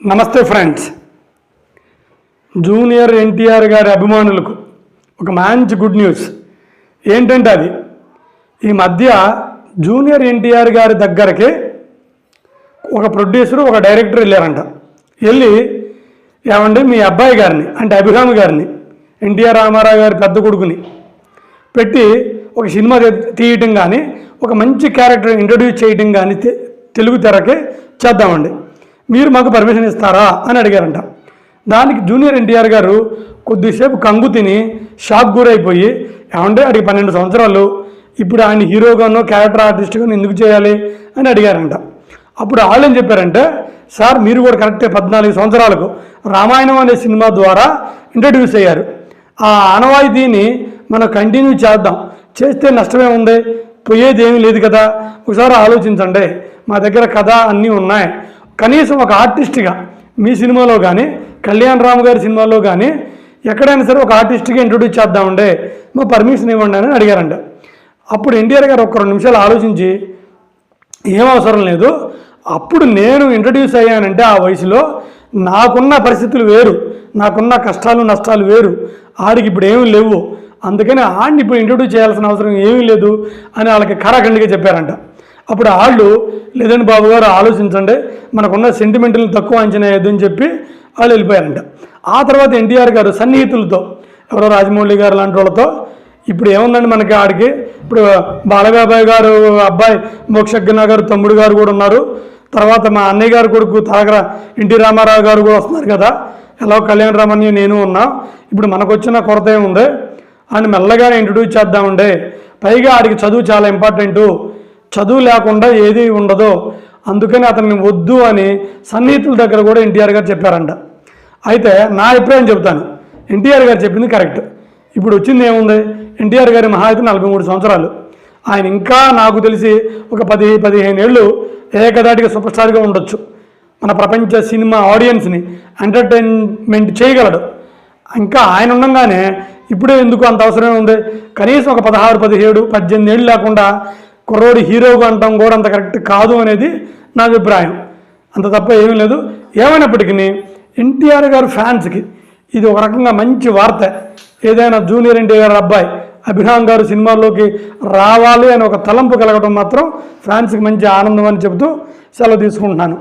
నమస్తే friends. Junior NTR గారి అభిమానులకు ఒక మంచి గుడ్ న్యూస్ ఏంటంటే అది ఈ మధ్య జూనియర్ ఎన్టీఆర్ గారి దగ్గరికి ఒక ప్రొడ్యూసరు ఒక డైరెక్టర్ వెళ్ళారంట. వెళ్ళి ఏమంటే మీ అబ్బాయి గారిని అంటే అభిరామ్ గారిని ఎన్టీఆర్ రామారావు గారి పెద్ద కొడుకుని పెట్టి ఒక సినిమా తీయటం కానీ ఒక మంచి క్యారెక్టర్ ఇంట్రడ్యూస్ చేయటం కానీ తెలుగు తెరకి చేద్దామండి, మీరు మాకు పర్మిషన్ ఇస్తారా అని అడిగారంట. దానికి జూనియర్ ఎన్టీఆర్ గారు కొద్దిసేపు కంగు తిని షాక్ గురైపోయి ఏమంటే అడిగి 12 సంవత్సరాలు ఇప్పుడు ఆయన హీరోగానో క్యారెక్టర్ ఆర్టిస్ట్గానో ఎందుకు చేయాలి అని అడిగారంట. అప్పుడు వాళ్ళు ఏం చెప్పారంటే, సార్ మీరు కూడా కరెక్టే 14 సంవత్సరాలకు రామాయణం అనే సినిమా ద్వారా ఇంట్రడ్యూస్ అయ్యారు. ఆ ఆనవాయితీని మనం కంటిన్యూ చేద్దాం, చేస్తే నష్టమే ఉంది, పోయేది ఏమీ లేదు కదా, ఒకసారి ఆలోచించండి, మా దగ్గర కథ అన్నీ ఉన్నాయి, కనీసం ఒక ఆర్టిస్ట్గా మీ సినిమాలో కానీ కళ్యాణ్ రామ్ గారి సినిమాలో కానీ ఎక్కడైనా సరే ఒక ఆర్టిస్ట్గా ఇంట్రొడ్యూస్ చేద్దామంటే మా పర్మిషన్ ఇవ్వండి అని అడిగారంట. అప్పుడు ఎన్టీఆర్ గారు ఒక 2 నిమిషాలు ఆలోచించి ఏం అవసరం లేదు, అప్పుడు నేను ఇంట్రడ్యూస్ అయ్యానంటే ఆ వయసులో నాకున్న పరిస్థితులు వేరు, నాకున్న కష్టాలు నష్టాలు వేరు, ఆడికి ఇప్పుడు ఏమీ లేవు, అందుకని ఆడిని ఇప్పుడు ఇంట్రడ్యూస్ చేయాల్సిన అవసరం ఏమీ లేదు అని వాళ్ళకి ఖరాఖండిగా చెప్పారంట. అప్పుడు వాళ్ళు లేదండి బాబు గారు ఆలోచించండి, మనకున్న సెంటిమెంట్ని తక్కువ అంచనా వేయద్దని చెప్పి వాళ్ళు వెళ్ళిపోయారంట. ఆ తర్వాత ఎన్టీఆర్ గారు సన్నిహితులతో ఎవరో రాజమౌళి గారు లాంటి వాళ్ళతో ఇప్పుడు ఏముందండి మనకి ఆడికి ఇప్పుడు బాలబాబాయ్ గారు అబ్బాయి మోక్షజ్ఞ గారు తమ్ముడు గారు కూడా ఉన్నారు, తర్వాత మా అన్నయ్య గారు కొడుకు తాగర ఎన్టీ రామారావు గారు కూడా వస్తున్నారు కదా, ఎలా కళ్యాణ్ రామన్య నేను ఉన్నా, ఇప్పుడు మనకు వచ్చిన కొరత ఏముంది అని మెల్లగానే ఇంట్రడ్యూస్ చేద్దామండి, పైగా ఆడికి చదువు చాలా ఇంపార్టెంటు, చదువు లేకుండా ఏది ఉండదు, అందుకని అతన్ని వద్దు అని సన్నిహితుల దగ్గర కూడా ఎన్టీఆర్ గారు చెప్పారంట. అయితే నా అభిప్రాయం చెబుతాను, ఎన్టీఆర్ గారు చెప్పింది కరెక్ట్. ఇప్పుడు వచ్చింది ఏముంది, ఎన్టీఆర్ గారి మహా అయితే 43 సంవత్సరాలు, ఆయన ఇంకా నాకు తెలిసి ఒక 10-15 ఏళ్ళు ఏకదాటిగా సూపర్ స్టార్గా ఉండొచ్చు, మన ప్రపంచ సినిమా ఆడియన్స్ని ఎంటర్టైన్మెంట్ చేయగలడు. ఇంకా ఆయన ఉండగానే ఇప్పుడే ఎందుకు అంత అవసరమే ఉంది, కనీసం ఒక 16, 17, 18 ఏళ్ళు లేకుండా కుర్రోడు హీరోగా అంటాం కూడా అంత కరెక్ట్ కాదు అనేది నా అభిప్రాయం. అంత తప్ప ఏమీ లేదు. ఏమైనప్పటికీ ఎన్టీఆర్ గారు ఫ్యాన్స్కి ఇది ఒక రకంగా మంచి వార్త. ఏదైనా జూనియర్ ఎన్టీఆర్ గారు అబ్బాయి అభిరామ్ గారు సినిమాల్లోకి రావాలి అని ఒక తలంపు కలగడం మాత్రం ఫ్యాన్స్కి మంచి ఆనందం అని చెబుతూ సెలవు తీసుకుంటున్నాను.